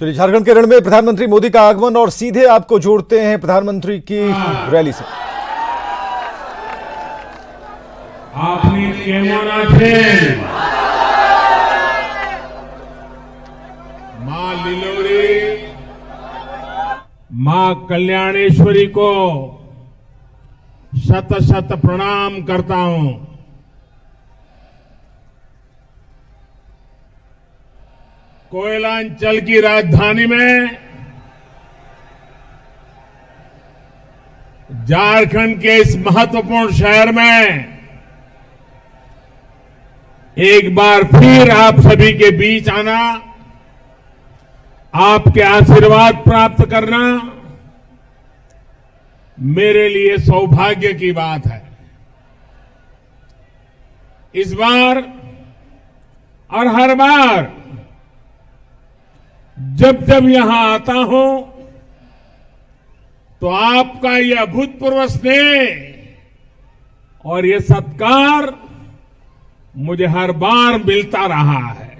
चलिए, झारखंड के रण में प्रधानमंत्री मोदी का आगमन और सीधे आपको जोड़ते हैं प्रधानमंत्री की रैली से। आपने केमन आছেন मां लिलोरी मां कल्याणेश्वरी को शत शत प्रणाम करता हूं। कोयलांचल की राजधानी में झारखंड के इस महत्वपूर्ण शहर में एक बार फिर आप सभी के बीच आना, आपके आशीर्वाद प्राप्त करना मेरे लिए सौभाग्य की बात है। इस बार और हर बार जब जब यहां आता हूं तो आपका यह अभूतपूर्व स्नेह और यह सत्कार मुझे हर बार मिलता रहा है।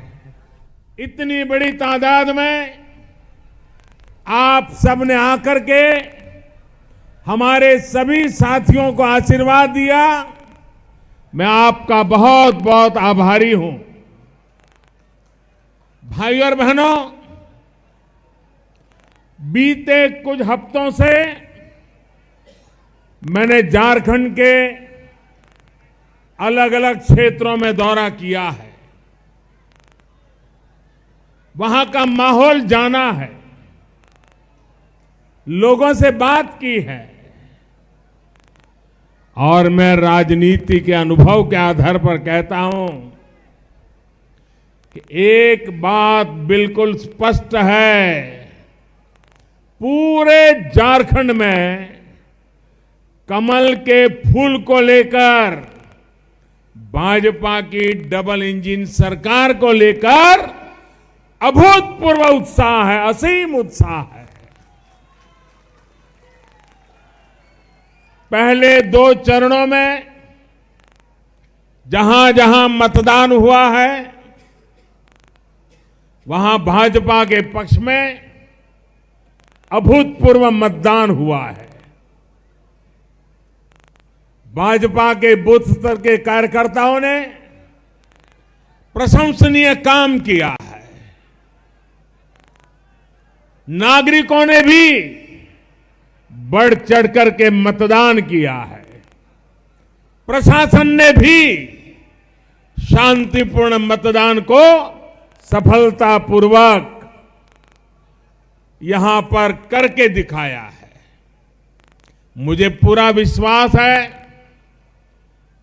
इतनी बड़ी तादाद में आप सबने आकर के हमारे सभी साथियों को आशीर्वाद दिया, मैं आपका बहुत बहुत आभारी हूं। भाइयों और बहनों, बीते कुछ हफ्तों से मैंने झारखंड के अलग अलग क्षेत्रों में दौरा किया है, वहां का माहौल जाना है, लोगों से बात की है और मैं राजनीति के अनुभव के आधार पर कहता हूं कि एक बात बिल्कुल स्पष्ट है, पूरे झारखंड में कमल के फूल को लेकर भाजपा की डबल इंजन सरकार को लेकर अभूतपूर्व उत्साह है, असीम उत्साह है। पहले 2 चरणों में जहां जहां मतदान हुआ है वहां भाजपा के पक्ष में अभूतपूर्व मतदान हुआ है। भाजपा के बूथ स्तर के कार्यकर्ताओं ने प्रशंसनीय काम किया है। नागरिकों ने भी बढ़ चढ़कर के मतदान किया है। प्रशासन ने भी शांतिपूर्ण मतदान को सफलतापूर्वक यहां पर करके दिखाया है। मुझे पूरा विश्वास है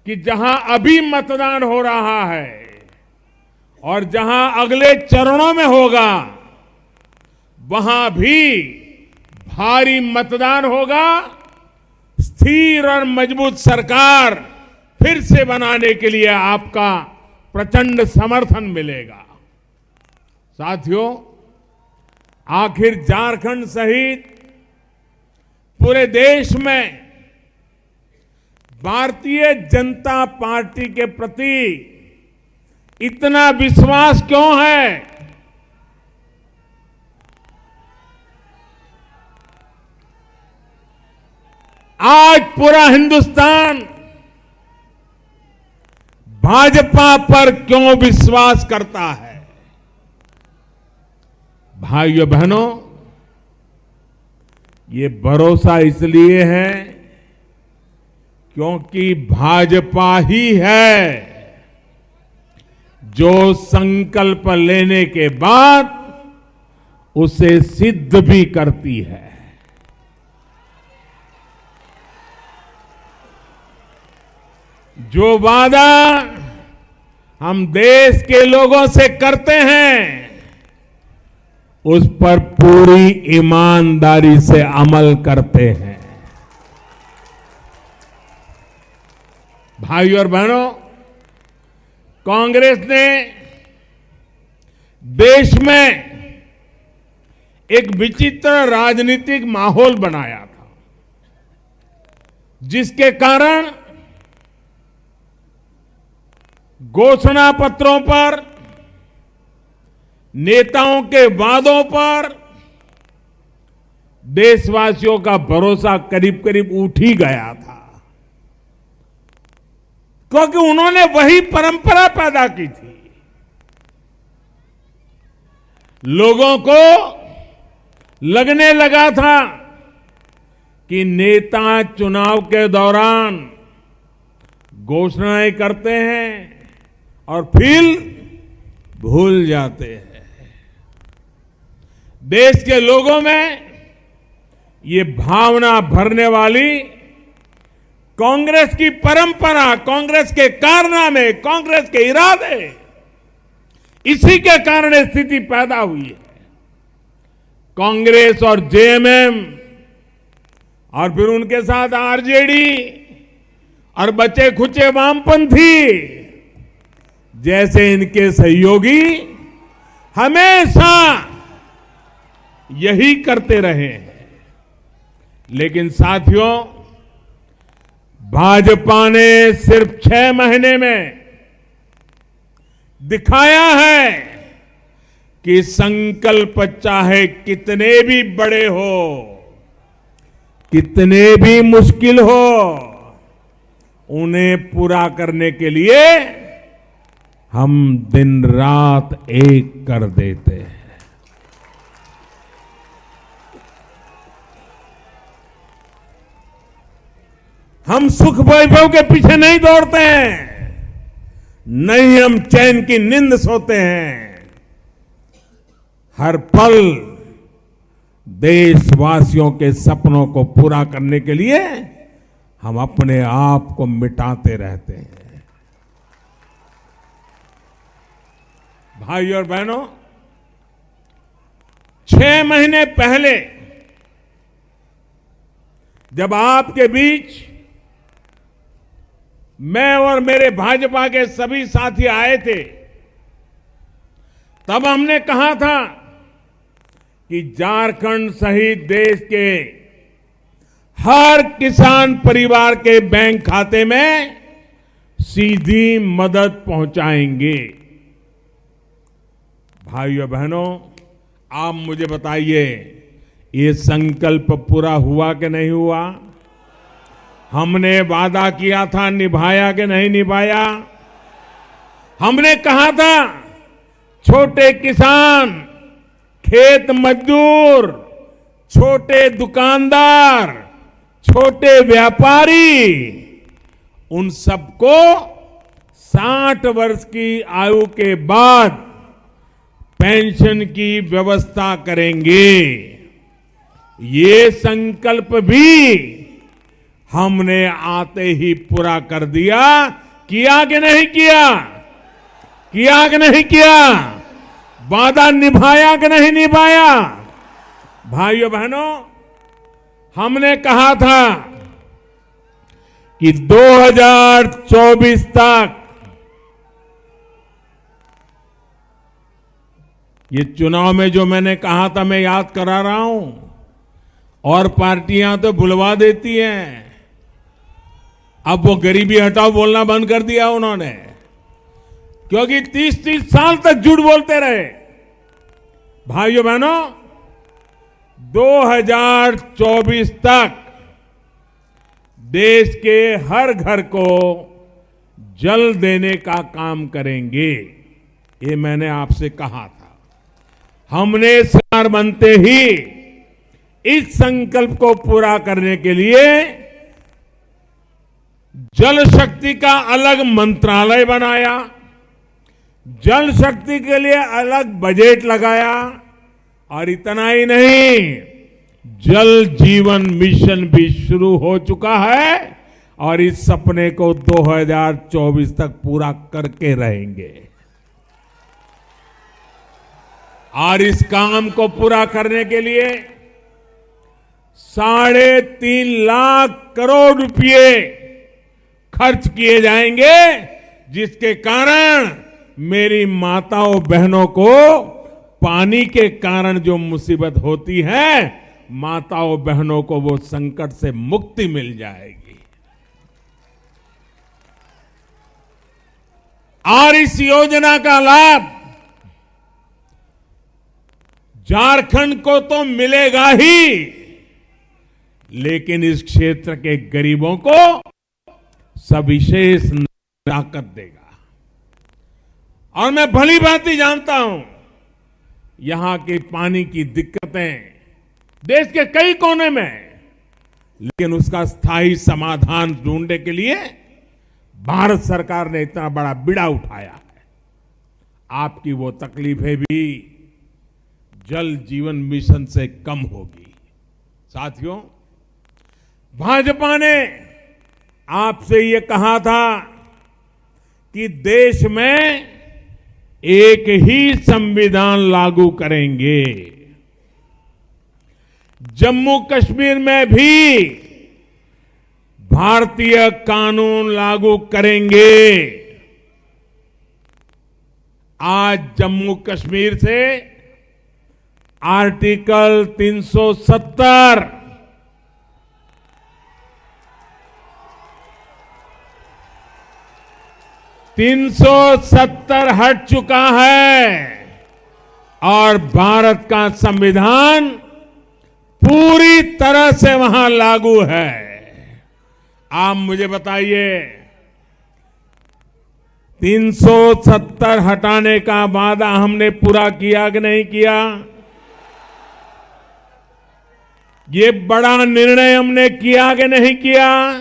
कि जहां अभी मतदान हो रहा है और जहां अगले चरणों में होगा वहां भी भारी मतदान होगा। स्थिर और मजबूत सरकार फिर से बनाने के लिए आपका प्रचंड समर्थन मिलेगा। साथियों, आखिर झारखंड सहित पूरे देश में भारतीय जनता पार्टी के प्रति इतना विश्वास क्यों है? आज पूरा हिंदुस्तान भाजपा पर क्यों विश्वास करता है? भाइयों बहनों, ये भरोसा इसलिए है क्योंकि भाजपा ही है जो संकल्प लेने के बाद उसे सिद्ध भी करती है। जो वादा हम देश के लोगों से करते हैं उस पर पूरी ईमानदारी से अमल करते हैं। भाइयों और बहनों, कांग्रेस ने देश में एक विचित्र राजनीतिक माहौल बनाया था, जिसके कारण घोषणा पत्रों पर नेताओं के वादों पर देशवासियों का भरोसा करीब करीब उठ ही गया था, क्योंकि उन्होंने वही परंपरा पैदा की थी। लोगों को लगने लगा था कि नेता चुनाव के दौरान घोषणाएं करते हैं और फिर भूल जाते हैं। देश के लोगों में ये भावना भरने वाली कांग्रेस की परंपरा, कांग्रेस के कारनामे, कांग्रेस के इरादे, इसी के कारण स्थिति पैदा हुई है। कांग्रेस और जेएमएम और फिर उनके साथ आरजेडी और बचे खुचे वामपंथी जैसे इनके सहयोगी हमेशा यही करते रहे हैं। लेकिन साथियों, भाजपा ने सिर्फ 6 महीने में दिखाया है कि संकल्प चाहे कितने भी बड़े हो, कितने भी मुश्किल हो, उन्हें पूरा करने के लिए हम दिन रात एक कर देते हैं। हम सुख वैभव के पीछे नहीं दौड़ते हैं, नहीं हम चैन की नींद सोते हैं। हर पल देशवासियों के सपनों को पूरा करने के लिए हम अपने आप को मिटाते रहते हैं। भाई और बहनों, 6 महीने पहले जब आपके बीच मैं और मेरे भाजपा के सभी साथी आए थे, तब हमने कहा था कि झारखंड सहित देश के हर किसान परिवार के बैंक खाते में सीधी मदद पहुंचाएंगे। भाइयों बहनों, आप मुझे बताइए, ये संकल्प पूरा हुआ कि नहीं हुआ? हमने वादा किया था, निभाया कि नहीं निभाया? हमने कहा था छोटे किसान, खेत मजदूर, छोटे दुकानदार, छोटे व्यापारी, उन सबको 60 वर्ष की आयु के बाद पेंशन की व्यवस्था करेंगे। ये संकल्प भी हमने आते ही पूरा कर दिया। किया कि नहीं किया? किया कि नहीं किया? वादा निभाया कि नहीं निभाया? भाइयों बहनों, हमने कहा था कि 2024 तक ये चुनाव में जो मैंने कहा था, मैं याद करा रहा हूं, और पार्टियां तो भुलवा देती हैं। अब वो गरीबी हटाओ बोलना बंद कर दिया उन्होंने, क्योंकि 30-30 साल तक झूठ बोलते रहे। भाइयों बहनों, 2024 तक देश के हर घर को जल देने का काम करेंगे, ये मैंने आपसे कहा था। हमने सरकार बनते ही इस संकल्प को पूरा करने के लिए जल शक्ति का अलग मंत्रालय बनाया, जल शक्ति के लिए अलग बजट लगाया, और इतना ही नहीं, जल जीवन मिशन भी शुरू हो चुका है और इस सपने को 2024 तक पूरा करके रहेंगे। और इस काम को पूरा करने के लिए 3.5 लाख करोड़ रुपए खर्च किए जाएंगे, जिसके कारण मेरी माताओं बहनों को पानी के कारण जो मुसीबत होती है, माताओं बहनों को वो संकट से मुक्ति मिल जाएगी। और इस योजना का लाभ झारखंड को तो मिलेगा ही, लेकिन इस क्षेत्र के गरीबों को सविशेष ताकत देगा। और मैं भली भांति जानता हूं यहां की पानी की दिक्कतें देश के कई कोने में, लेकिन उसका स्थायी समाधान ढूंढने के लिए भारत सरकार ने इतना बड़ा बीड़ा उठाया है। आपकी वो तकलीफें भी जल जीवन मिशन से कम होगी। साथियों, भाजपा ने आपसे ये कहा था कि देश में एक ही संविधान लागू करेंगे। जम्मू कश्मीर में भी भारतीय कानून लागू करेंगे। आज जम्मू कश्मीर से आर्टिकल 370 हट चुका है और भारत का संविधान पूरी तरह से वहां लागू है। आप मुझे बताइए, 370 हटाने का वादा हमने पूरा किया कि नहीं किया? ये बड़ा निर्णय हमने किया कि नहीं किया?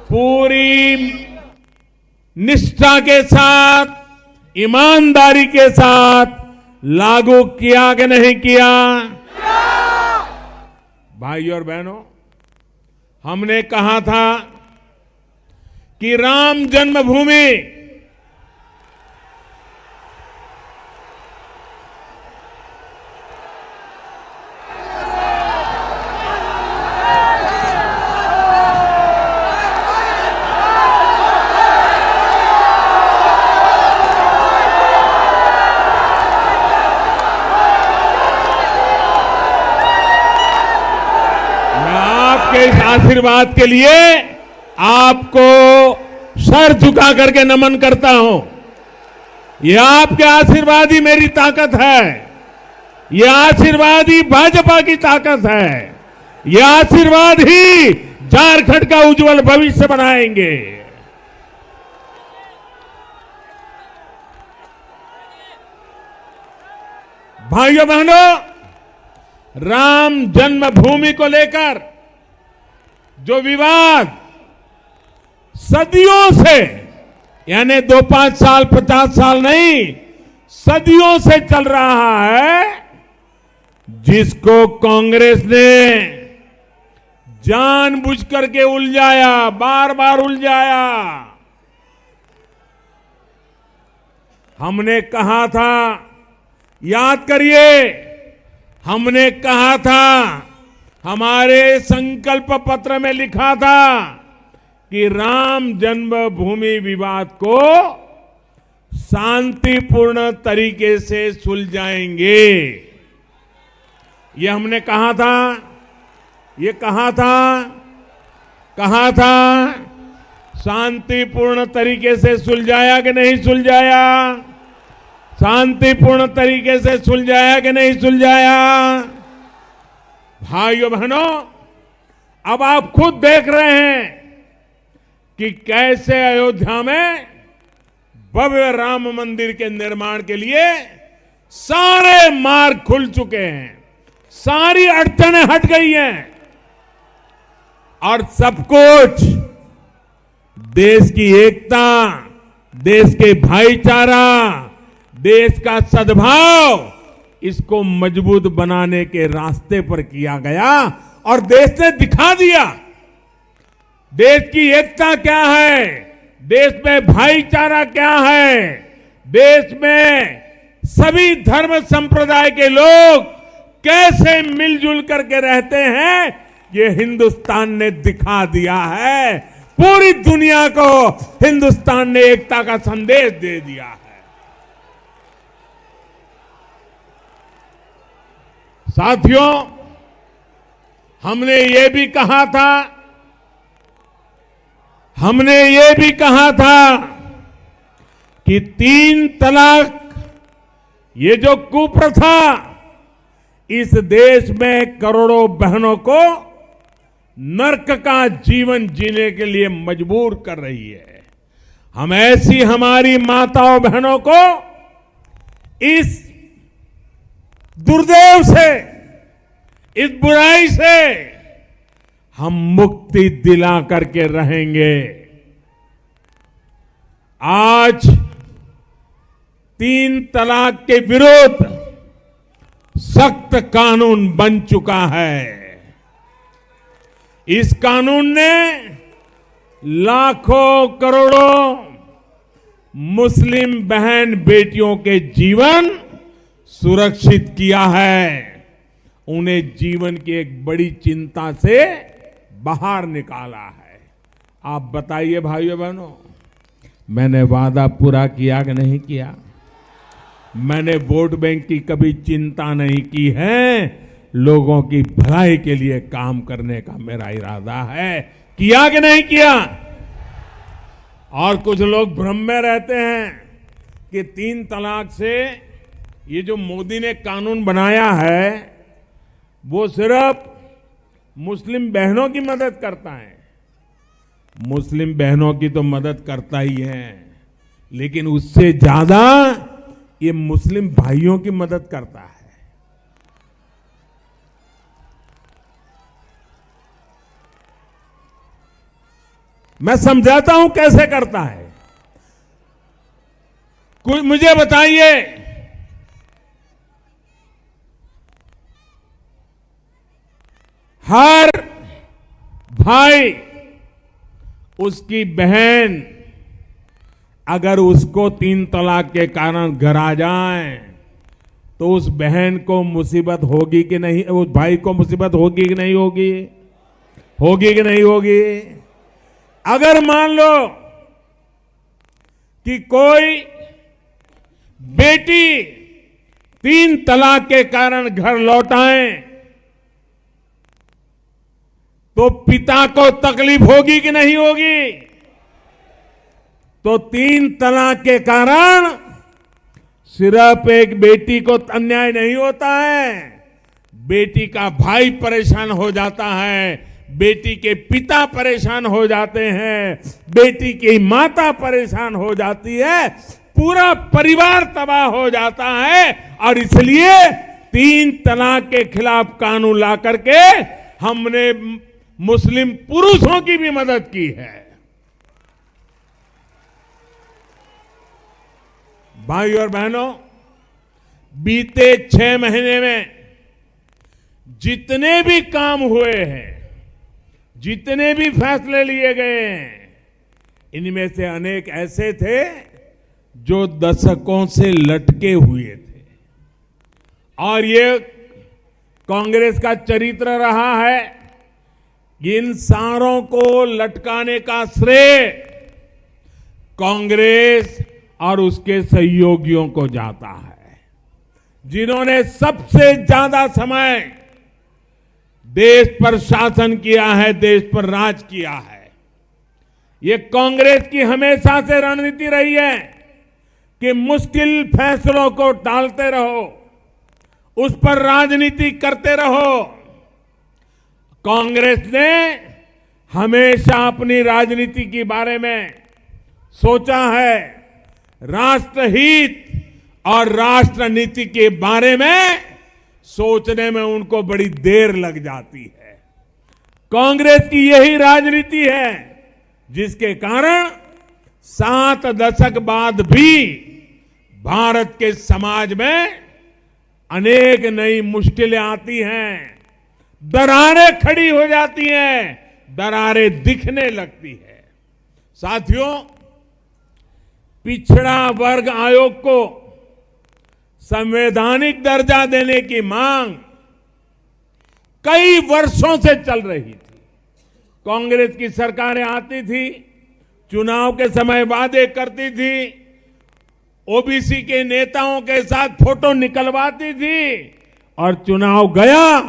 पूरी निष्ठा के साथ, ईमानदारी के साथ लागू किया कि नहीं किया? भाइयों और बहनों, हमने कहा था कि राम जन्मभूमि इस आशीर्वाद के लिए आपको सर झुका करके नमन करता हूं। यह आपके आशीर्वाद ही मेरी ताकत है। यह आशीर्वाद ही भाजपा की ताकत है। यह आशीर्वाद ही झारखंड का उज्जवल भविष्य बनाएंगे। भाइयों बहनों, राम जन्मभूमि को लेकर जो विवाद सदियों से, यानी 2-5 साल 50 साल नहीं, सदियों से चल रहा है, जिसको कांग्रेस ने जानबूझ करके उलझाया, बार बार उलझाया। हमने कहा था, याद करिए, हमने कहा था, हमारे संकल्प पत्र में लिखा था कि राम जन्मभूमि विवाद को शांतिपूर्ण तरीके से सुलझाएंगे। ये हमने कहा था, ये कहा था शांतिपूर्ण तरीके से सुलझाया कि नहीं सुलझाया? शांतिपूर्ण तरीके से सुलझाया कि नहीं सुलझाया? भाइयों बहनों, अब आप खुद देख रहे हैं कि कैसे अयोध्या में भव्य राम मंदिर के निर्माण के लिए सारे मार्ग खुल चुके हैं, सारी अड़चनें हट गई हैं और सब कुछ देश की एकता, देश के भाईचारा, देश का सद्भाव, इसको मजबूत बनाने के रास्ते पर किया गया और देश ने दिखा दिया देश की एकता क्या है, देश में भाईचारा क्या है, देश में सभी धर्म संप्रदाय के लोग कैसे मिलजुल करके रहते हैं, ये हिंदुस्तान ने दिखा दिया है। पूरी दुनिया को हिंदुस्तान ने एकता का संदेश दे दिया है। साथियों, हमने ये भी कहा था कि 3 तलाक, ये जो कुप्रथा इस देश में करोड़ों बहनों को नर्क का जीवन जीने के लिए मजबूर कर रही है। हम ऐसी हमारी माताओं बहनों को इस दुर्देव से, इस बुराई से हम मुक्ति दिला करके रहेंगे। आज 3 तलाक के विरुद्ध सख्त कानून बन चुका है। इस कानून ने लाखों करोड़ों मुस्लिम बहन बेटियों के जीवन सुरक्षित किया है, उन्हें जीवन की एक बड़ी चिंता से बाहर निकाला है। आप बताइए भाइयों बहनों, मैंने वादा पूरा किया कि नहीं किया? मैंने वोट बैंक की कभी चिंता नहीं की है, लोगों की भलाई के लिए काम करने का मेरा इरादा है। किया कि नहीं किया? और कुछ लोग भ्रम में रहते हैं कि 3 तलाक से ये जो मोदी ने कानून बनाया है वो सिर्फ मुस्लिम बहनों की मदद करता है। मुस्लिम बहनों की तो मदद करता ही है, लेकिन उससे ज्यादा ये मुस्लिम भाइयों की मदद करता है। मैं समझाता हूं कैसे करता है। कुछ मुझे बताइए, हर भाई उसकी बहन अगर उसको 3 तलाक के कारण घर आ जाए तो उस बहन को मुसीबत होगी कि नहीं, उस भाई को मुसीबत होगी कि नहीं होगी? होगी कि नहीं होगी? अगर मान लो कि कोई बेटी 3 तलाक के कारण घर लौट आए तो पिता को तकलीफ होगी कि नहीं होगी? तो 3 तलाक के कारण सिर्फ एक बेटी को अन्याय नहीं होता है, बेटी का भाई परेशान हो जाता है, बेटी के पिता परेशान हो जाते हैं, बेटी की माता परेशान हो जाती है, पूरा परिवार तबाह हो जाता है। और इसलिए 3 तलाक के खिलाफ कानून ला करके हमने मुस्लिम पुरुषों की भी मदद की है। भाई और बहनों, बीते 6 महीने में जितने भी काम हुए हैं, जितने भी फैसले लिए गए हैं, इनमें से अनेक ऐसे थे जो दशकों से लटके हुए थे। और ये कांग्रेस का चरित्र रहा है, इन सारों को लटकाने का श्रेय कांग्रेस और उसके सहयोगियों को जाता है, जिन्होंने सबसे ज्यादा समय देश पर शासन किया है, देश पर राज किया है। ये कांग्रेस की हमेशा से रणनीति रही है कि मुश्किल फैसलों को टालते रहो, उस पर राजनीति करते रहो। कांग्रेस ने हमेशा अपनी राजनीति के बारे में सोचा है, राष्ट्रहित और राष्ट्र नीति के बारे में सोचने में उनको बड़ी देर लग जाती है। कांग्रेस की यही राजनीति है जिसके कारण 7 दशक बाद भी भारत के समाज में अनेक नई मुश्किलें आती हैं, दरारें खड़ी हो जाती हैं, दरारें दिखने लगती है। साथियों, पिछड़ा वर्ग आयोग को संवैधानिक दर्जा देने की मांग कई वर्षों से चल रही थी। कांग्रेस की सरकारें आती थी, चुनाव के समय वादे करती थी, ओबीसी के नेताओं के साथ फोटो निकलवाती थी और चुनाव गया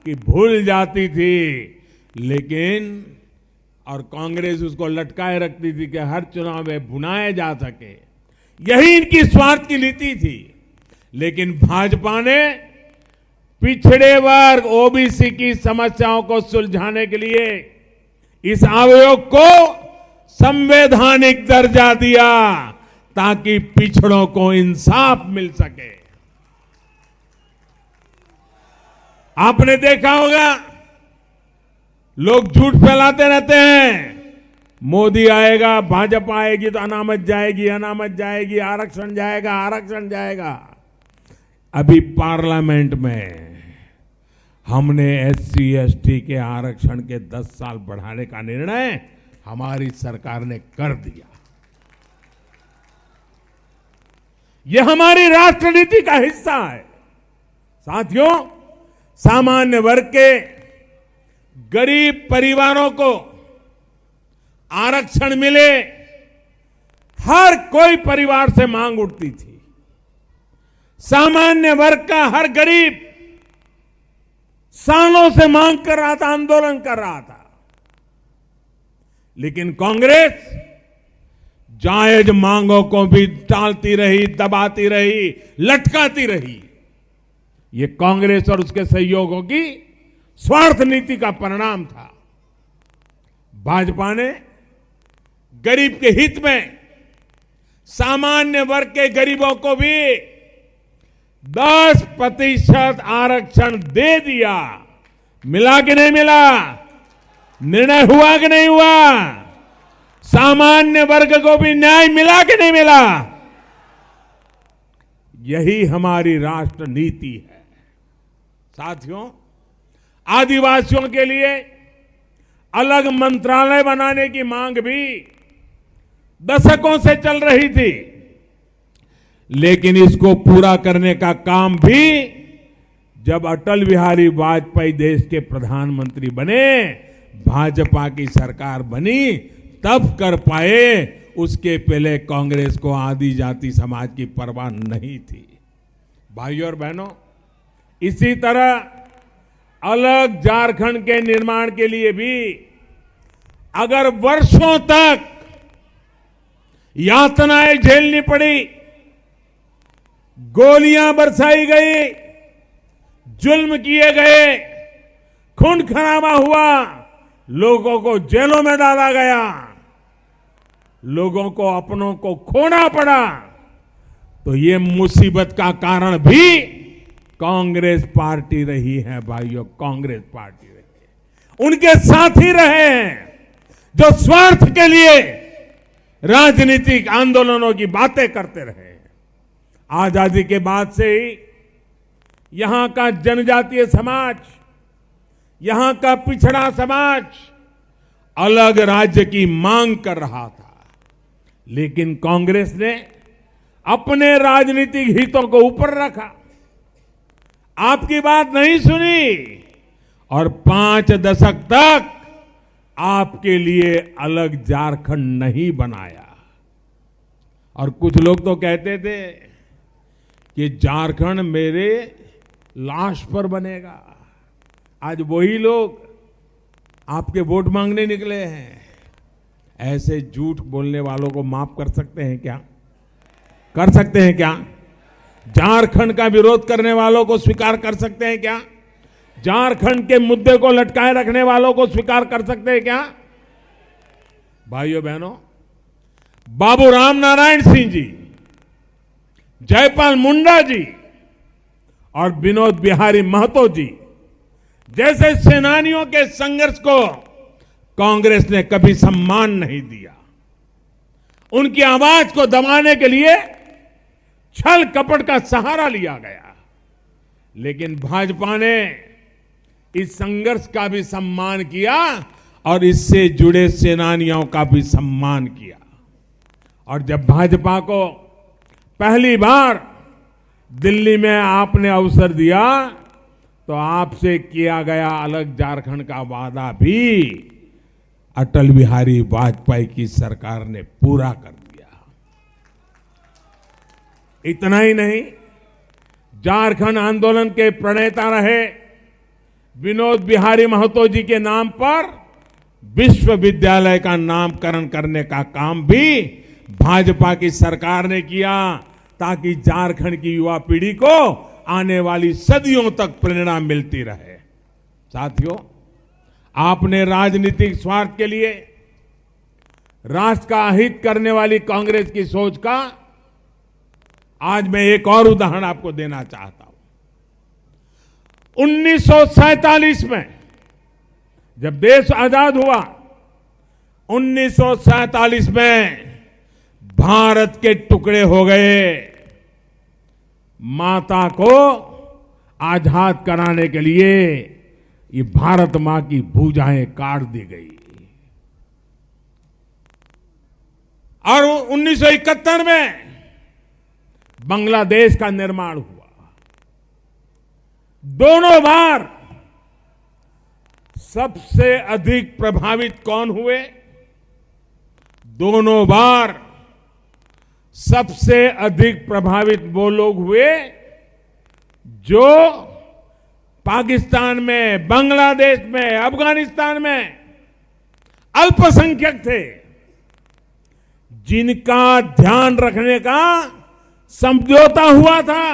कि भूल जाती थी। लेकिन और कांग्रेस उसको लटकाए रखती थी कि हर चुनाव में भुनाया जा सके, यही इनकी स्वार्थ की नीति थी। लेकिन भाजपा ने पिछड़े वर्ग ओबीसी की समस्याओं को सुलझाने के लिए इस आयोग को संवैधानिक दर्जा दिया ताकि पिछड़ों को इंसाफ मिल सके। आपने देखा होगा लोग झूठ फैलाते रहते हैं, मोदी आएगा, भाजपा आएगी तो अनामत जाएगी, अनामत जाएगी, आरक्षण जाएगा, आरक्षण जाएगा। अभी पार्लियामेंट में हमने एससी एसटी के आरक्षण के 10 साल बढ़ाने का निर्णय हमारी सरकार ने कर दिया। यह हमारी राष्ट्रनीति का हिस्सा है। साथियों, सामान्य वर्ग के गरीब परिवारों को आरक्षण मिले, हर कोई परिवार से मांग उठती थी। सामान्य वर्ग का हर गरीब सालों से मांग कर रहा था, आंदोलन कर रहा था, लेकिन कांग्रेस जायज मांगों को भी टालती रही, दबाती रही, लटकाती रही। ये कांग्रेस और उसके सहयोगियों की स्वार्थ नीति का परिणाम था। भाजपा ने गरीब के हित में सामान्य वर्ग के गरीबों को भी 10% आरक्षण दे दिया। मिला कि नहीं मिला? निर्णय हुआ कि नहीं हुआ? सामान्य वर्ग को भी न्याय मिला कि नहीं मिला? यही हमारी राष्ट्र नीति है। साथियों, आदिवासियों के लिए अलग मंत्रालय बनाने की मांग भी दशकों से चल रही थी, लेकिन इसको पूरा करने का काम भी जब अटल बिहारी वाजपेयी देश के प्रधानमंत्री बने, भाजपा की सरकार बनी, तब कर पाए। उसके पहले कांग्रेस को आदिजाति समाज की परवाह नहीं थी। भाइयों और बहनों, इसी तरह अलग झारखंड के निर्माण के लिए भी अगर वर्षों तक यातनाएं झेलनी पड़ी, गोलियां बरसाई गई, जुल्म किए गए, खून खराबा हुआ, लोगों को जेलों में डाला गया, लोगों को अपनों को खोना पड़ा, तो ये मुसीबत का कारण भी कांग्रेस पार्टी रही है। भाइयों, कांग्रेस पार्टी रही है। उनके साथी रहे हैं जो स्वार्थ के लिए राजनीतिक आंदोलनों की बातें करते रहे। आजादी के बाद से ही यहां का जनजातीय समाज, यहां का पिछड़ा समाज अलग राज्य की मांग कर रहा था, लेकिन कांग्रेस ने अपने राजनीतिक हितों को ऊपर रखा, आपकी बात नहीं सुनी और 5 दशक तक आपके लिए अलग झारखंड नहीं बनाया। और कुछ लोग तो कहते थे कि झारखंड मेरे लाश पर बनेगा। आज वही लोग आपके वोट मांगने निकले हैं। ऐसे झूठ बोलने वालों को माफ कर सकते हैं क्या? कर सकते हैं क्या? झारखंड का विरोध करने वालों को स्वीकार कर सकते हैं क्या? झारखंड के मुद्दे को लटकाए रखने वालों को स्वीकार कर सकते हैं क्या? भाइयों बहनों, बाबू राम नारायण सिंह जी, जयपाल मुंडा जी और विनोद बिहारी महतो जी जैसे सेनानियों के संघर्ष को कांग्रेस ने कभी सम्मान नहीं दिया। उनकी आवाज को दबाने के लिए छल कपट का सहारा लिया गया, लेकिन भाजपा ने इस संघर्ष का भी सम्मान किया और इससे जुड़े सेनानियों का भी सम्मान किया। और जब भाजपा को पहली बार दिल्ली में आपने अवसर दिया, तो आपसे किया गया अलग झारखंड का वादा भी अटल बिहारी वाजपेयी की सरकार ने पूरा कर दिया। इतना ही नहीं, झारखंड आंदोलन के प्रणेता रहे विनोद बिहारी महतो जी के नाम पर विश्वविद्यालय का नामकरण करने का काम भी भाजपा की सरकार ने किया, ताकि झारखंड की युवा पीढ़ी को आने वाली सदियों तक प्रेरणा मिलती रहे। साथियों, आपने राजनीतिक स्वार्थ के लिए राष्ट्र का हित करने वाली कांग्रेस की सोच का आज मैं एक और उदाहरण आपको देना चाहता हूं। 1947 में जब देश आजाद हुआ, 1947 में भारत के टुकड़े हो गए। माता को आजाद कराने के लिए ये भारत मां की भुजाएं काट दी गई। और 1971 में बांग्लादेश का निर्माण हुआ। दोनों बार सबसे अधिक प्रभावित कौन हुए? दोनों बार सबसे अधिक प्रभावित वो लोग हुए जो पाकिस्तान में, बांग्लादेश में, अफगानिस्तान में अल्पसंख्यक थे, जिनका ध्यान रखने का समझौता हुआ था।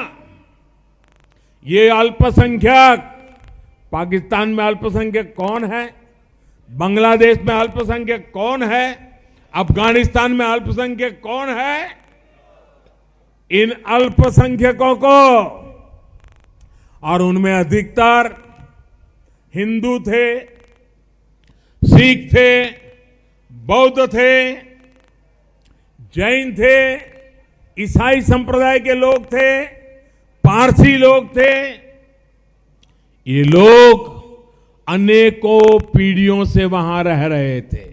ये अल्पसंख्यक, पाकिस्तान में अल्पसंख्यक कौन है, बांग्लादेश में अल्पसंख्यक कौन है, अफगानिस्तान में अल्पसंख्यक कौन है? इन अल्पसंख्यकों को, और उनमें अधिकतर हिंदू थे, सिख थे, बौद्ध थे, जैन थे, ईसाई संप्रदाय के लोग थे, पारसी लोग थे। ये लोग अनेकों पीढ़ियों से वहां रह रहे थे।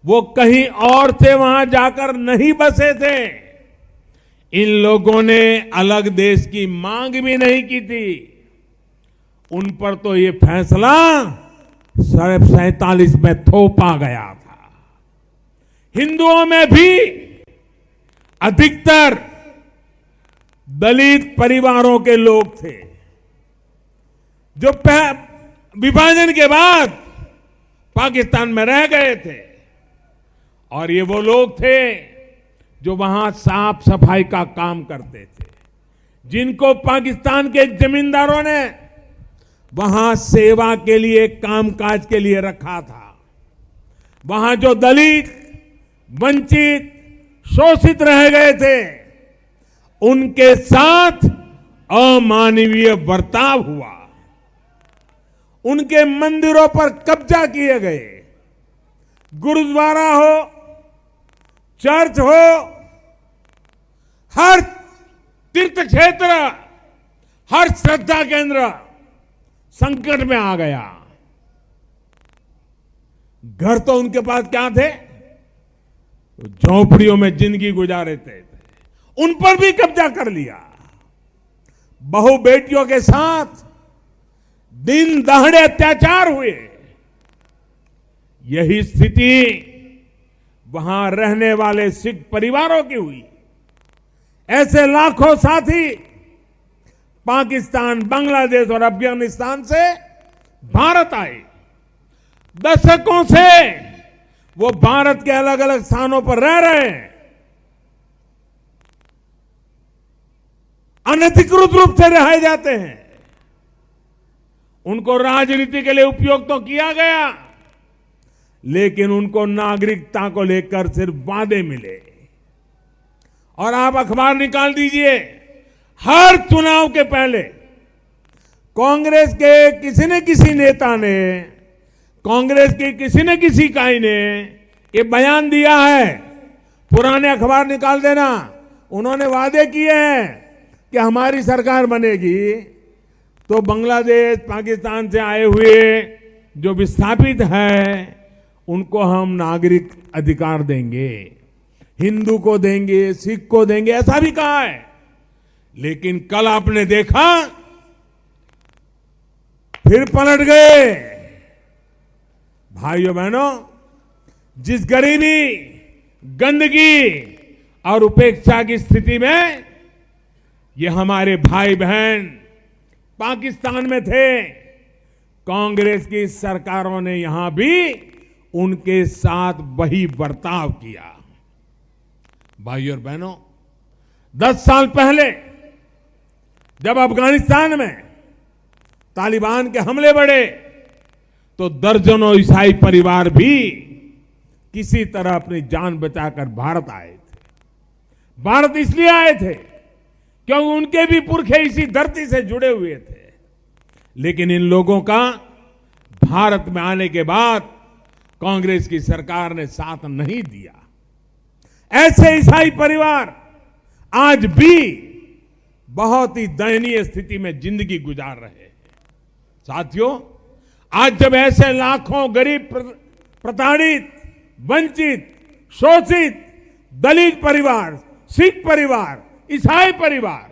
वो कहीं और से वहां जाकर नहीं बसे थे। इन लोगों ने अलग देश की मांग भी नहीं की थी। उन पर तो ये फैसला 47 में थोपा गया था। हिंदुओं में भी अधिकतर दलित परिवारों के लोग थे जो विभाजन के बाद पाकिस्तान में रह गए थे। और ये वो लोग थे जो वहां साफ सफाई का काम करते थे, जिनको पाकिस्तान के जमींदारों ने वहां सेवा के लिए, कामकाज के लिए रखा था। वहां जो दलित, वंचित, शोषित रह गए थे, उनके साथ अमानवीय बर्ताव हुआ। उनके मंदिरों पर कब्जा किए गए। गुरुद्वारा हो, चर्च हो, हर तीर्थ क्षेत्र, हर श्रद्धा केंद्र संकट में आ गया। घर तो उनके पास क्या थे? झोपड़ियों में जिंदगी गुजारे थे, उन पर भी कब्जा कर लिया। बहु बेटियों के साथ दिन दहाड़े अत्याचार हुए। यही स्थिति वहां रहने वाले सिख परिवारों की हुई। ऐसे लाखों साथी पाकिस्तान, बांग्लादेश और अफगानिस्तान से भारत आए। दशकों से वो भारत के अलग अलग स्थानों पर रह रहे हैं। अनधिकृत रूप से रहे जाते हैं। उनको राजनीति के लिए उपयोग तो किया गया, लेकिन उनको नागरिकता को लेकर सिर्फ वादे मिले। और आप अखबार निकाल दीजिए, हर चुनाव के पहले कांग्रेस के किसी न किसी नेता ने, कांग्रेस की किसी न किसी इकाई ने ये बयान दिया है। पुराने अखबार निकाल देना, उन्होंने वादे किए हैं कि हमारी सरकार बनेगी तो बांग्लादेश, पाकिस्तान से आए हुए जो विस्थापित हैं उनको हम नागरिक अधिकार देंगे, हिंदू को देंगे, सिख को देंगे, ऐसा भी कहा है। लेकिन कल आपने देखा फिर पलट गए। भाइयों बहनों, जिस गरीबी, गंदगी और उपेक्षा की स्थिति में ये हमारे भाई बहन पाकिस्तान में थे, कांग्रेस की सरकारों ने यहां भी उनके साथ वही बर्ताव किया। भाइयों और बहनों, 10 साल पहले जब अफगानिस्तान में तालिबान के हमले बढ़े तो दर्जनों ईसाई परिवार भी किसी तरह अपनी जान बचाकर भारत आए थे। भारत इसलिए आए थे क्योंकि उनके भी पुरखे इसी धरती से जुड़े हुए थे। लेकिन इन लोगों का भारत में आने के बाद कांग्रेस की सरकार ने साथ नहीं दिया। ऐसे ईसाई परिवार आज भी बहुत ही दयनीय स्थिति में जिंदगी गुजार रहे हैं। साथियों, आज जब ऐसे लाखों गरीब, प्रताड़ित, वंचित, शोषित दलित परिवार, सिख परिवार, ईसाई परिवार,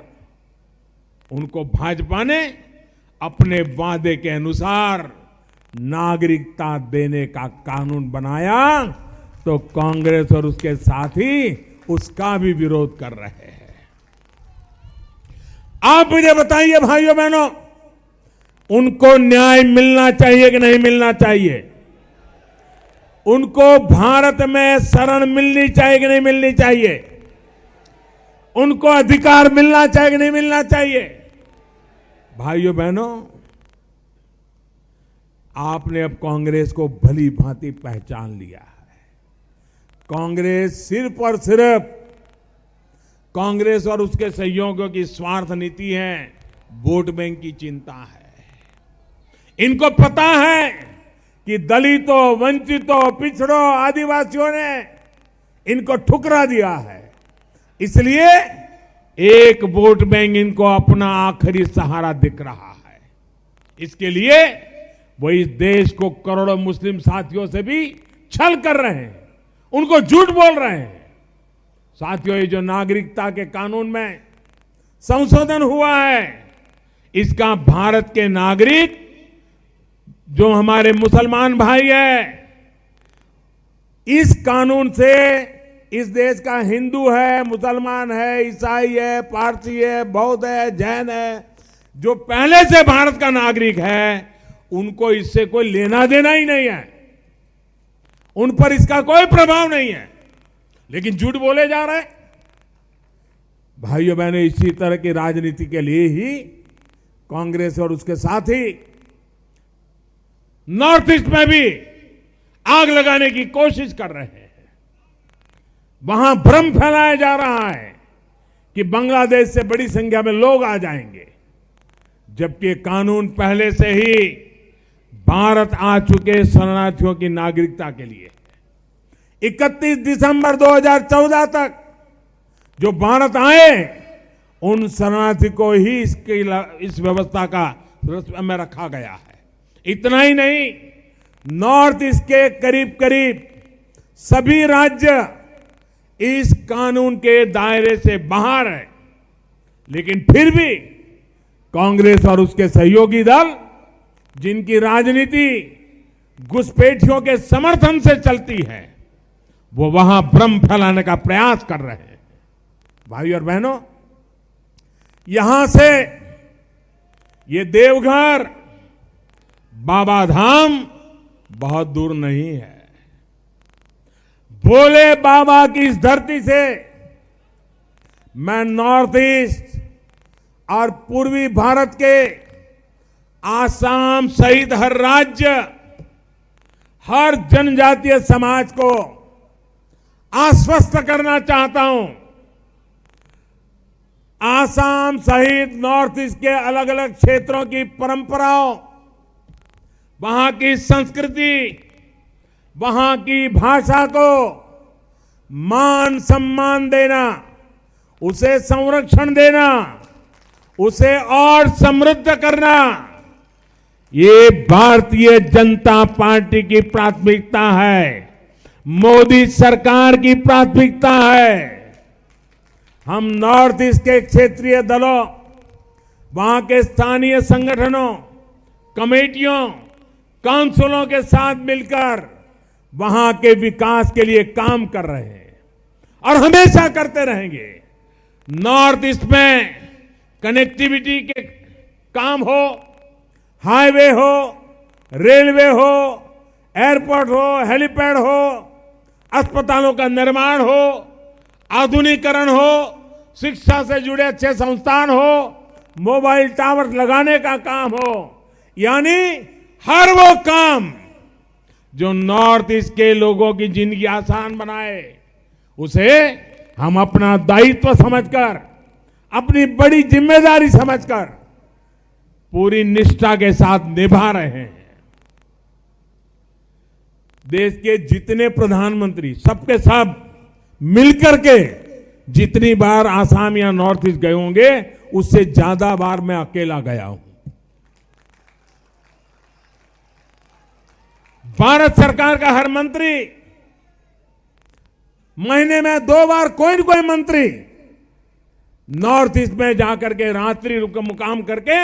उनको भाजपा ने अपने वादे के अनुसार नागरिकता देने का कानून बनाया तो कांग्रेस और उसके साथी उसका भी विरोध कर रहे हैं। आप मुझे बताइए भाइयों बहनों, उनको न्याय मिलना चाहिए कि नहीं मिलना चाहिए? उनको भारत में शरण मिलनी चाहिए कि नहीं मिलनी चाहिए? उनको अधिकार मिलना चाहिए कि नहीं मिलना चाहिए? भाइयों बहनों, आपने अब कांग्रेस को भली भांति पहचान लिया है। कांग्रेस सिर्फ और सिर्फ कांग्रेस और उसके सहयोगियों की स्वार्थ नीति है, वोट बैंक की चिंता है। इनको पता है कि दलितों, वंचितों, पिछड़ों, आदिवासियों ने इनको ठुकरा दिया है, इसलिए एक वोट बैंक इनको अपना आखिरी सहारा दिख रहा है। इसके लिए वो इस देश को करोड़ों मुस्लिम साथियों से भी छल कर रहे हैं, उनको झूठ बोल रहे हैं। साथियों, ये जो नागरिकता के कानून में संशोधन हुआ है, इसका भारत के नागरिक जो हमारे मुसलमान भाई हैं, इस कानून से इस देश का हिंदू है, मुसलमान है, ईसाई है, पारसी है, बौद्ध है, जैन है, जो पहले से भारत का नागरिक है, उनको इससे कोई लेना देना ही नहीं है, उन पर इसका कोई प्रभाव नहीं है, लेकिन झूठ बोले जा रहे हैं। भाइयों बहनों, इसी तरह की राजनीति के लिए ही कांग्रेस और उसके साथी नॉर्थ ईस्ट में भी आग लगाने की कोशिश कर रहे हैं। वहां भ्रम फैलाया जा रहा है कि बांग्लादेश से बड़ी संख्या में लोग आ जाएंगे, जबकि कानून पहले से ही भारत आ चुके शरणार्थियों की नागरिकता के लिए 31 दिसंबर 2014 तक जो भारत आए, उन शरणार्थी को ही इस व्यवस्था का में रखा गया है। इतना ही नहीं, नॉर्थ ईस्ट के करीब करीब सभी राज्य इस कानून के दायरे से बाहर है, लेकिन फिर भी कांग्रेस और उसके सहयोगी दल, जिनकी राजनीति घुसपैठियों के समर्थन से चलती है, वो वहां भ्रम फैलाने का प्रयास कर रहे हैं। भाइयों और बहनों, यहां से ये देवघर, बाबा धाम बहुत दूर नहीं है। भोले बाबा की इस धरती से मैं नॉर्थ ईस्ट और पूर्वी भारत के आसाम सहित हर राज्य, हर जनजातीय समाज को आश्वस्त करना चाहता हूं। आसाम सहित नॉर्थ ईस्ट के अलग अलग क्षेत्रों की परंपराओं, वहां की संस्कृति, वहां की भाषा को मान सम्मान देना, उसे संरक्षण देना, उसे और समृद्ध करना, ये भारतीय जनता पार्टी की प्राथमिकता है, मोदी सरकार की प्राथमिकता है। हम नॉर्थ ईस्ट के क्षेत्रीय दलों, वहां के स्थानीय संगठनों, कमेटियों, काउंसिलों के साथ मिलकर वहां के विकास के लिए काम कर रहे हैं और हमेशा करते रहेंगे। नॉर्थ ईस्ट में कनेक्टिविटी के काम हो, हाईवे हो, रेलवे हो, एयरपोर्ट हो, हेलीपैड हो, अस्पतालों का निर्माण हो, आधुनिकीकरण हो, शिक्षा से जुड़े अच्छे संस्थान हो, मोबाइल टावर लगाने का काम हो, यानी हर वो काम जो नॉर्थ ईस्ट के लोगों की जिंदगी आसान बनाए, उसे हम अपना दायित्व समझकर, अपनी बड़ी जिम्मेदारी समझकर पूरी निष्ठा के साथ निभा रहे हैं। देश के जितने प्रधानमंत्री सबके सब मिलकर के जितनी बार आसाम या नॉर्थ ईस्ट गए होंगे, उससे ज्यादा बार मैं अकेला गया हूं। भारत सरकार का हर मंत्री महीने में 2 बार कोई न कोई मंत्री नॉर्थ ईस्ट में जाकर के रात्रि रुक मुकाम करके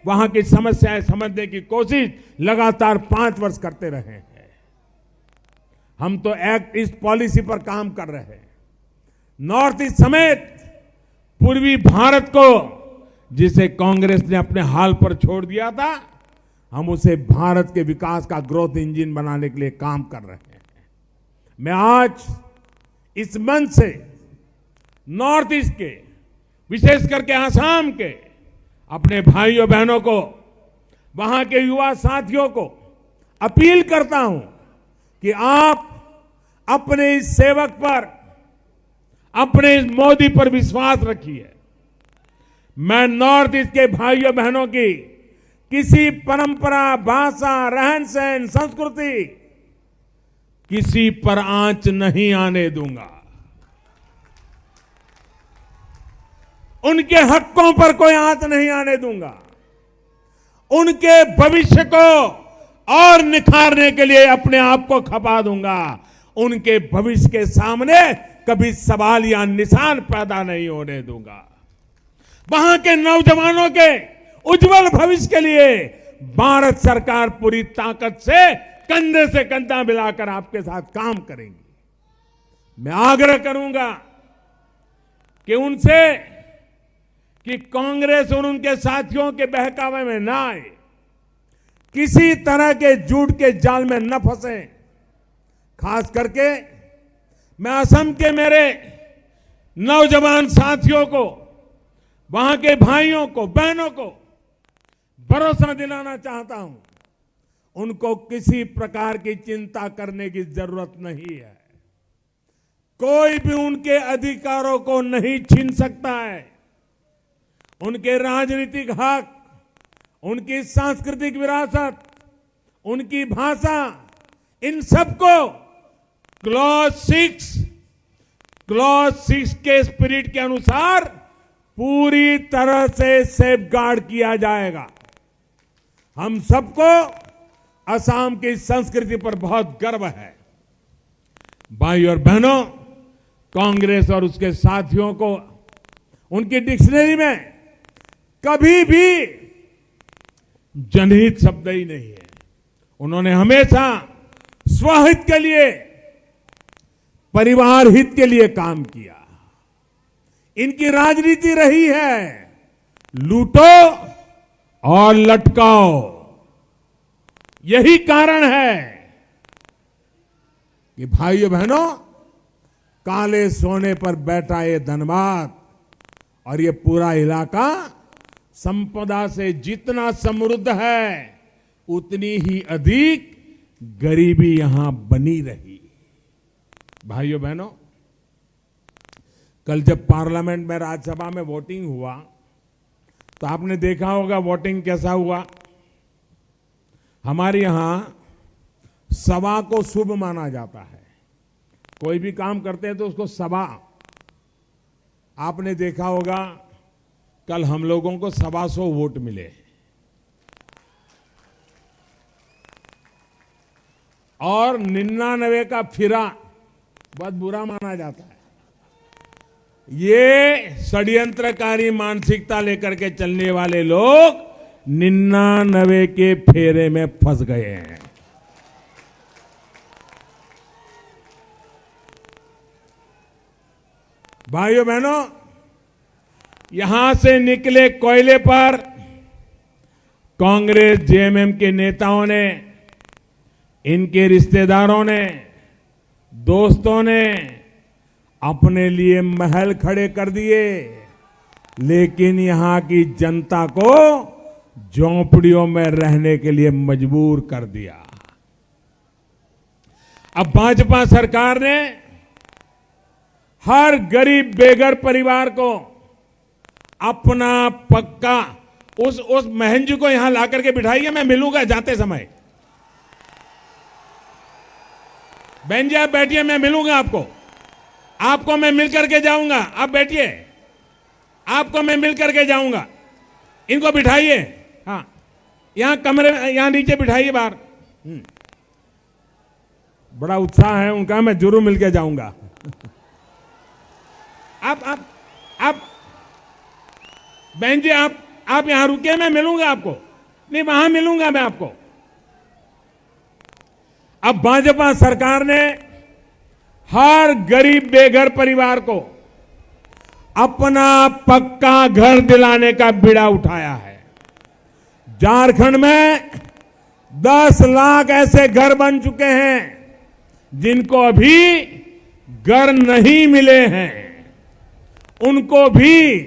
वहां की समस्याएं समझने की कोशिश लगातार 5 वर्ष करते रहे हैं। हम तो एक्ट ईस्ट पॉलिसी पर काम कर रहे हैं। नॉर्थ ईस्ट समेत पूर्वी भारत को जिसे कांग्रेस ने अपने हाल पर छोड़ दिया था, हम उसे भारत के विकास का ग्रोथ इंजन बनाने के लिए काम कर रहे हैं। मैं आज इस मंच से नॉर्थ ईस्ट के, विशेष करके आसाम के अपने भाइयों बहनों को, वहां के युवा साथियों को अपील करता हूं कि आप अपने इस सेवक पर, अपने इस मोदी पर विश्वास रखिए। मैं नॉर्थ ईस्ट के भाइयों बहनों की किसी परंपरा, भाषा, रहन सहन, संस्कृति, किसी पर आंच नहीं आने दूंगा। उनके हकों पर कोई आंच नहीं आने दूंगा। उनके भविष्य को और निखारने के लिए अपने आप को खपा दूंगा। उनके भविष्य के सामने कभी सवाल या निशान पैदा नहीं होने दूंगा। वहां के नौजवानों के उज्जवल भविष्य के लिए भारत सरकार पूरी ताकत से कंधे से कंधा मिलाकर आपके साथ काम करेंगी। मैं आग्रह करूंगा कि उनसे कि कांग्रेस और उनके साथियों के बहकावे में ना आए, किसी तरह के झूठ के जाल में न फंसे। खास करके मैं असम के मेरे नौजवान साथियों को, वहां के भाइयों को, बहनों को भरोसा दिलाना चाहता हूं, उनको किसी प्रकार की चिंता करने की जरूरत नहीं है। कोई भी उनके अधिकारों को नहीं छीन सकता है। उनके राजनीतिक हक, उनकी सांस्कृतिक विरासत, उनकी भाषा, इन सबको क्लॉज 6 के स्पिरिट के अनुसार पूरी तरह से सेफगार्ड किया जाएगा। हम सबको असम की संस्कृति पर बहुत गर्व है। भाइयों और बहनों, कांग्रेस और उसके साथियों को उनकी डिक्शनरी में कभी भी जनहित शब्द ही नहीं है। उन्होंने हमेशा स्वहित के लिए, परिवार हित के लिए काम किया। इनकी राजनीति रही है लूटो और लटकाओ। यही कारण है कि भाइयों बहनों, काले सोने पर बैठा ये धनबाद और ये पूरा इलाका संपदा से जितना समृद्ध है, उतनी ही अधिक गरीबी यहां बनी रही। भाइयों बहनों, कल जब पार्लियामेंट में, राज्यसभा में वोटिंग हुआ तो आपने देखा होगा वोटिंग कैसा हुआ। हमारे यहां सभा को शुभ माना जाता है। कोई भी काम करते हैं तो उसको सभा। आपने देखा होगा कल हम लोगों को 125 वोट मिले और 99 का फिरा बहुत बुरा माना जाता है। ये षड्यंत्रकारी मानसिकता लेकर के चलने वाले लोग 99 के फेरे में फंस गए हैं। भाइयों बहनों, यहां से निकले कोयले पर कांग्रेस जेएमएम के नेताओं ने, इनके रिश्तेदारों ने, दोस्तों ने अपने लिए महल खड़े कर दिए, लेकिन यहां की जनता को झोंपड़ियों में रहने के लिए मजबूर कर दिया। अब भाजपा सरकार ने हर गरीब बेघर परिवार को अपना पक्का उस बहन जी को यहां ला करके बिठाइए, मैं मिलूंगा जाते समय। बहन जी आप बैठिए, मैं मिलूंगा आपको मैं मिल करके जाऊंगा। आप बैठिए, आपको मैं मिल करके जाऊंगा। इनको बिठाइए, हाँ यहां कमरे में, यहां नीचे बिठाइए बाहर। बड़ा उत्साह है उनका, मैं जरूर मिल के जाऊंगा। आप बहन जी आप यहां रुके, मैं मिलूंगा आपको। नहीं वहां मिलूंगा मैं आपको। अब भाजपा सरकार ने हर गरीब बेघर परिवार को अपना पक्का घर दिलाने का बीड़ा उठाया है। झारखंड में 10 लाख ऐसे घर बन चुके हैं जिनको अभी घर नहीं मिले हैं। उनको भी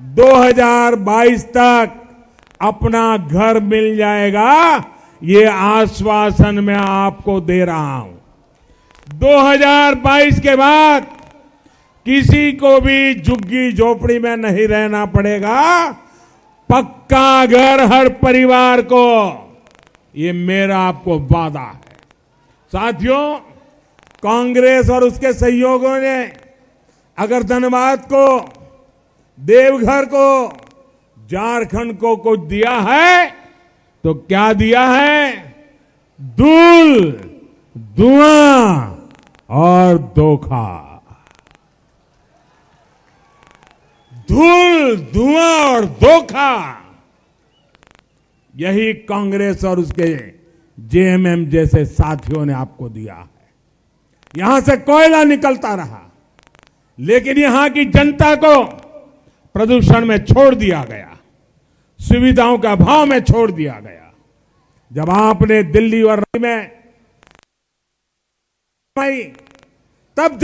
2022 तक अपना घर मिल जाएगा, ये आश्वासन मैं आपको दे रहा हूं। 2022 के बाद किसी को भी झुग्गी झोपड़ी में नहीं रहना पड़ेगा। पक्का घर हर परिवार को, ये मेरा आपको वादा है। साथियों, कांग्रेस और उसके सहयोगियों ने अगर धनबाद को, देवघर को, झारखंड को कुछ दिया है तो क्या दिया है? धूल, धुआं और धोखा। धूल, धुआं और धोखा, यही कांग्रेस और उसके जेएमएम जैसे साथियों ने आपको दिया है। यहां से कोयला निकलता रहा, लेकिन यहां की जनता को प्रदूषण में छोड़ दिया गया, सुविधाओं का अभाव में छोड़ दिया गया। जब आपने दिल्ली और में तब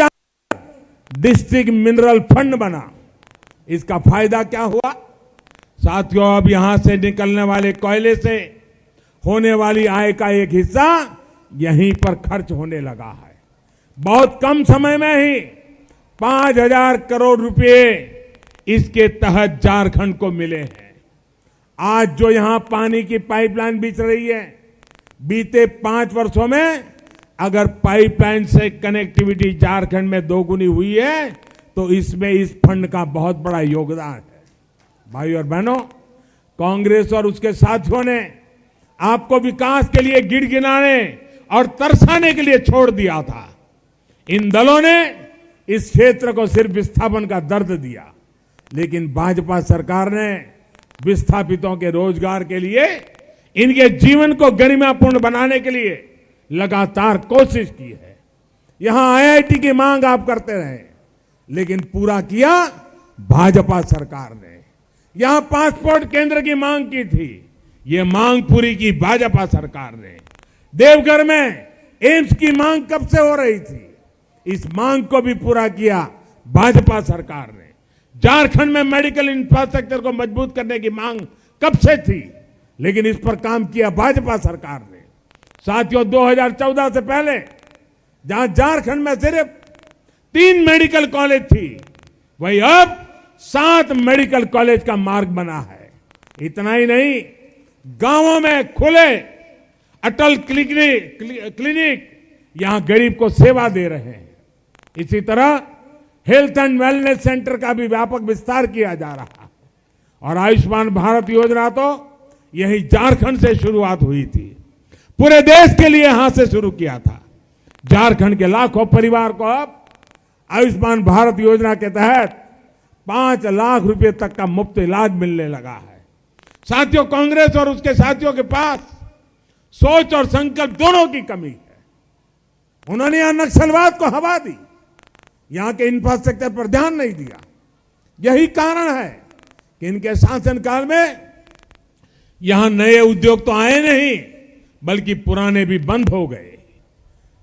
डिस्ट्रिक्ट मिनरल फंड बना। इसका फायदा क्या हुआ? साथियों, अब यहां से निकलने वाले कोयले से होने वाली आय का एक हिस्सा यहीं पर खर्च होने लगा है। बहुत कम समय में ही 5,000 करोड़ रुपए इसके तहत झारखंड को मिले हैं। आज जो यहां पानी की पाइपलाइन बिछ रही है, बीते 5 वर्षों में अगर पाइपलाइन से कनेक्टिविटी झारखंड में दोगुनी हुई है तो इसमें इस फंड का बहुत बड़ा योगदान है। भाई और बहनों, कांग्रेस और उसके साथियों ने आपको विकास के लिए गिड़गिड़ाने और तरसाने के लिए छोड़ दिया था। इन दलों ने इस क्षेत्र को सिर्फ विस्थापन का दर्द दिया, लेकिन भाजपा सरकार ने विस्थापितों के रोजगार के लिए, इनके जीवन को गरिमापूर्ण बनाने के लिए लगातार कोशिश की है। यहां आईआईटी की मांग आप करते रहे, लेकिन पूरा किया भाजपा सरकार ने। यहां पासपोर्ट केंद्र की मांग की थी, यह मांग पूरी की भाजपा सरकार ने। देवघर में एम्स की मांग कब से हो रही थी, इस मांग को भी पूरा किया भाजपा सरकार ने। झारखंड में मेडिकल इंफ्रास्ट्रक्चर को मजबूत करने की मांग कब से थी, लेकिन इस पर काम किया भाजपा सरकार ने। साथियों, 2014 से पहले जहां झारखंड में सिर्फ 3 मेडिकल कॉलेज थी, वही अब 7 मेडिकल कॉलेज का मार्ग बना है। इतना ही नहीं, गांवों में खुले अटल क्लिनिक यहां गरीब को सेवा दे रहे हैं। इसी तरह हेल्थ एंड वेलनेस सेंटर का भी व्यापक विस्तार किया जा रहा है। और आयुष्मान भारत योजना तो यही झारखंड से शुरुआत हुई थी, पूरे देश के लिए यहां से शुरू किया था। झारखंड के लाखों परिवार को अब आयुष्मान भारत योजना के तहत 5 लाख रुपए तक का मुफ्त इलाज मिलने लगा है। साथियों, कांग्रेस और उसके साथियों के पास सोच और संकल्प दोनों की कमी है। उन्होंने यहां नक्सलवाद को हवा दी, यहां के इंफ्रास्ट्रक्चर पर ध्यान नहीं दिया। यही कारण है कि इनके शासनकाल में यहां नए उद्योग तो आए नहीं, बल्कि पुराने भी बंद हो गए।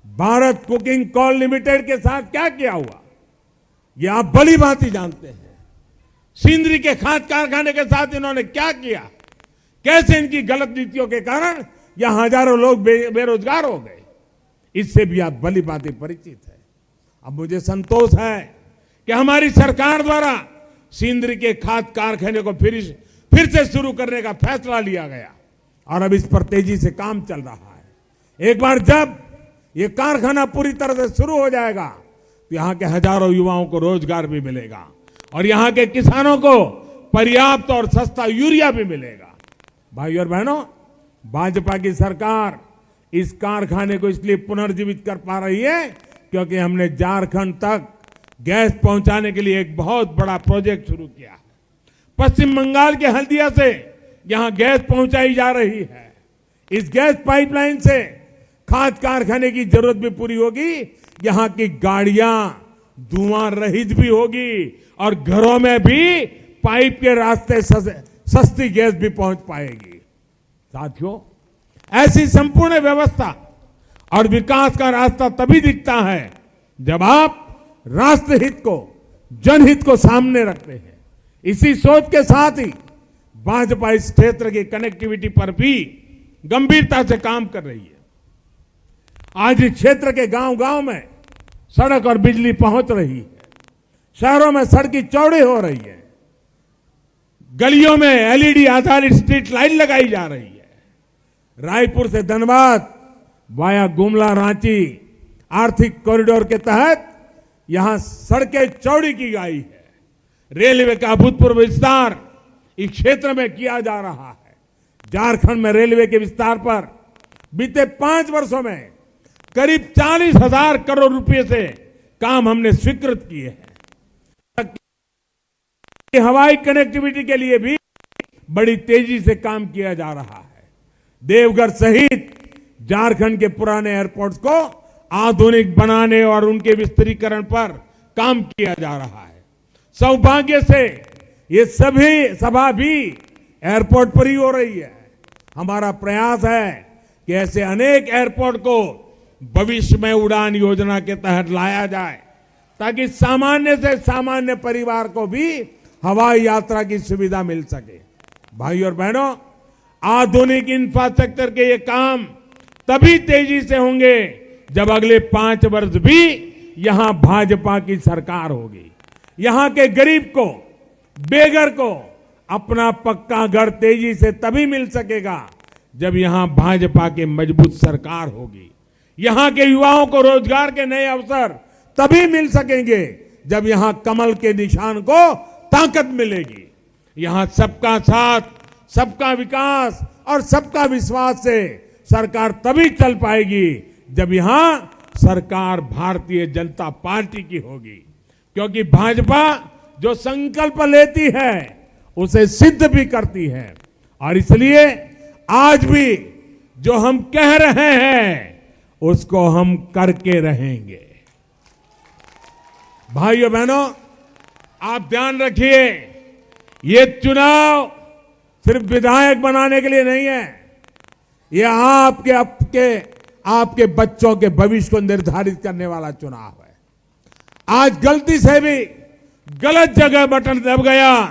भारत कुकिंग कोल लिमिटेड के साथ क्या किया हुआ, यह आप भली भांति जानते हैं। सिंदरी के खाद कारखाने के साथ इन्होंने क्या किया, कैसे इनकी गलत नीतियों के कारण यहां हजारों लोग बेरोजगार हो गए, इससे भी आप भली भांति परिचित है। अब मुझे संतोष है कि हमारी सरकार द्वारा सिंदरी के खाद कारखाने को फिर से शुरू करने का फैसला लिया गया और अब इस पर तेजी से काम चल रहा है। एक बार जब ये कारखाना पूरी तरह से शुरू हो जाएगा तो यहाँ के हजारों युवाओं को रोजगार भी मिलेगा और यहाँ के किसानों को पर्याप्त और सस्ता यूरिया भी मिलेगा। भाइयों और बहनों, भाजपा की सरकार इस कारखाने को इसलिए पुनर्जीवित कर पा रही है क्योंकि हमने झारखंड तक गैस पहुंचाने के लिए एक बहुत बड़ा प्रोजेक्ट शुरू किया है। पश्चिम बंगाल के हल्दिया से यहां गैस पहुंचाई जा रही है। इस गैस पाइपलाइन से खाद कारखाने की जरूरत भी पूरी होगी, यहां की गाड़ियां धुआं रहित भी होगी और घरों में भी पाइप के रास्ते सस्ती गैस भी पहुंच पाएगी। साथियों, ऐसी संपूर्ण व्यवस्था और विकास का रास्ता तभी दिखता है जब आप राष्ट्रहित को, जनहित को सामने रखते हैं। इसी सोच के साथ ही भाजपा इस क्षेत्र की कनेक्टिविटी पर भी गंभीरता से काम कर रही है। आज इस क्षेत्र के गांव-गांव में सड़क और बिजली पहुंच रही है, शहरों में सड़कें चौड़ी हो रही है, गलियों में एलईडी आधारित स्ट्रीट लाइट लगाई जा रही है। रायपुर से धनबाद वाया गुमला रांची आर्थिक कॉरिडोर के तहत यहां सड़कें चौड़ी की गई है। रेलवे का अभूतपूर्व विस्तार इस क्षेत्र में किया जा रहा है। झारखंड में रेलवे के विस्तार पर बीते 5 वर्षों में करीब 40,000 करोड़ रुपए से काम हमने स्वीकृत किए हैं। हवाई कनेक्टिविटी के लिए भी बड़ी तेजी से काम किया जा रहा है। देवघर सहित झारखंड के पुराने एयरपोर्ट्स को आधुनिक बनाने और उनके विस्तारीकरण पर काम किया जा रहा है। सौभाग्य से ये सभी सभा भी एयरपोर्ट पर ही हो रही है। हमारा प्रयास है कि ऐसे अनेक एयरपोर्ट को भविष्य में उड़ान योजना के तहत लाया जाए ताकि सामान्य से सामान्य परिवार को भी हवाई यात्रा की सुविधा मिल सके। भाइयों और बहनों, आधुनिक इंफ्रास्ट्रक्चर के ये काम तभी तेजी से होंगे जब अगले 5 वर्ष भी यहां भाजपा की सरकार होगी। यहां के गरीब को, बेघर को अपना पक्का घर तेजी से तभी मिल सकेगा जब यहां भाजपा की मजबूत सरकार होगी। यहां के युवाओं को रोजगार के नए अवसर तभी मिल सकेंगे जब यहां कमल के निशान को ताकत मिलेगी। यहां सबका साथ, सबका विकास और सबका विश्वास से सरकार तभी चल पाएगी जब यहां सरकार भारतीय जनता पार्टी की होगी, क्योंकि भाजपा जो संकल्प लेती है उसे सिद्ध भी करती है। और इसलिए आज भी जो हम कह रहे हैं उसको हम करके रहेंगे। भाइयों बहनों, आप ध्यान रखिए, ये चुनाव सिर्फ विधायक बनाने के लिए नहीं है, ये आपके बच्चों के भविष्य को निर्धारित करने वाला चुनाव है। आज गलती से भी गलत जगह बटन दब गया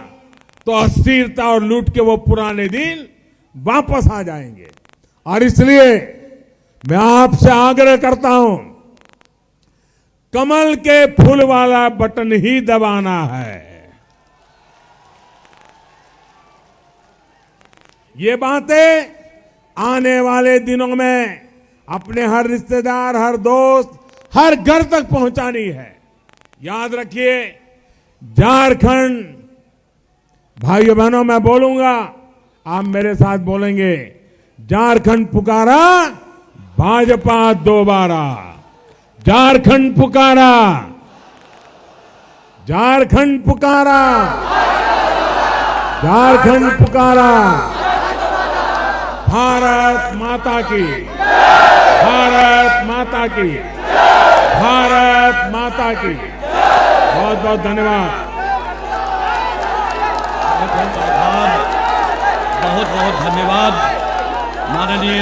तो अस्थिरता और लूट के वो पुराने दिन वापस आ जाएंगे। और इसलिए मैं आपसे आग्रह करता हूं, कमल के फूल वाला बटन ही दबाना है। ये बातें आने वाले दिनों में अपने हर रिश्तेदार, हर दोस्त, हर घर तक पहुंचानी है। याद रखिए, झारखंड, भाइयों बहनों, मैं बोलूंगा, आप मेरे साथ बोलेंगे, झारखंड पुकारा, भाजपा दोबारा। झारखंड पुकारा, झारखंड पुकारा, झारखंड पुकारा। भारत माता की, भारत माता की, भारत माता की। बहुत बहुत धन्यवाद। बहुत बहुत धन्यवाद माननीय